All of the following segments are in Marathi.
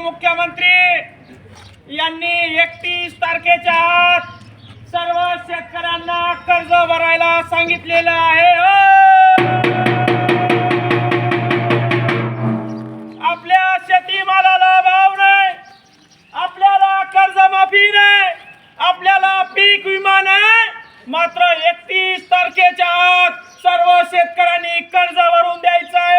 उपमुख्यमंत्री यांनी 31 तारखेच्या आत सर्व शेतकऱ्यांना कर्ज भरायला सांगितलेलं आहे। आपल्या शेतीमालाला भाव नाही, आपल्याला कर्जमाफी नाही, आपल्याला पीक विमा नाही, मात्र 31 तारखेच्या आत सर्व शेतकऱ्यांनी कर्ज भरून द्यायचं आहे।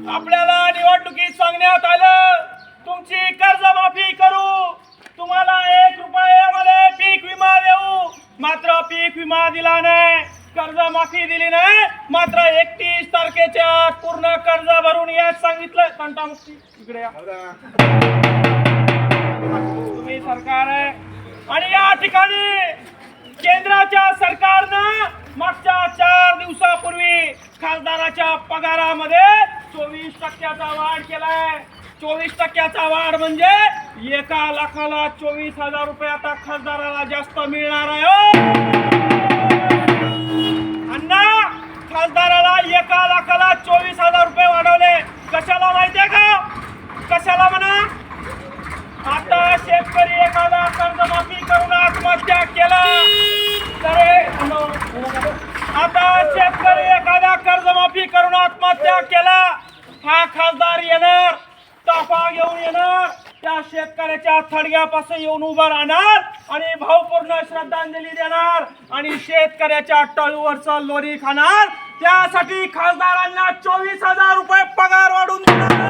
आपल्याला निवडणुकीत सांगण्यात आलं तुमची कर्जमाफी करू, तुम्हाला 1 रुपयामध्ये पीक विमा देऊ, मात्र पीक विमा दिला नाही, कर्जमाफी दिली नाही, मात्र 31 तारखेच्या आत पूर्ण कर्ज भरून याच सांगितलं। तंटामुक्ती इकडे या, तुम्ही सरकार आहे आणि या ठिकाणी केंद्राच्या सरकारनं मागच्या 4 दिवसापूर्वी खासदाराच्या पगारामध्ये 24% वाढ केलाय। 24% वाढ म्हणजे 1 लाखाला 24,000 रुपये आता खासदाराला जास्त मिळणार आहे। अण्णा, खासदाराला 1 लाखाला 24,000 रुपये वाढवले, कशाला माहितीये का? कशाला म्हणा? आता शेतकरी एखादा कर्जमाफी करून आत्महत्या केला तर आता शेतकरी एखादा कर्जमाफी करून आत्महत्या केला, हा खासदार येणार, ताफा घेऊन येणार, त्या शेतकऱ्याच्या थडग्यापासून येऊन उभं राहणार आणि भावपूर्ण श्रद्धांजली देणार आणि शेतकऱ्याच्या टळूवरचं लोणी खाणार। त्यासाठी खासदारांना 24,000 रुपये पगार वाढवून देणार।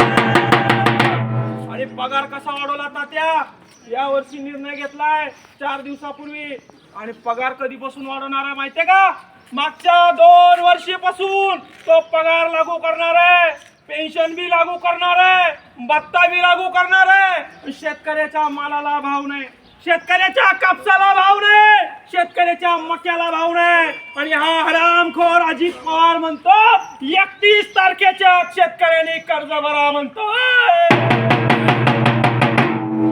आणि पगार कसा वाढवला तात्या? या वर्षी निर्णय घेतलाय 4 दिवसापूर्वी, आणि पगार कधीपासून वाढवणार आहे माहितीये का? मागच्या 2 वर्षापासून तो पगार लागू करणार आहे, पेन्शन बी लागू करणार आहे, भत्ता बी लागू करणार आहे। शेतकऱ्याच्या मालाला भाव नाही, शेतकऱ्याच्या कापसाला भाव नाही, शेतकऱ्याच्या मक्याला भाव नाही, आणि हा हरामखोर अजित पवार म्हणतो 31 तारखेच्या शेतकऱ्यांनी कर्ज भरा म्हणतो।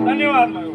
धन्यवाद।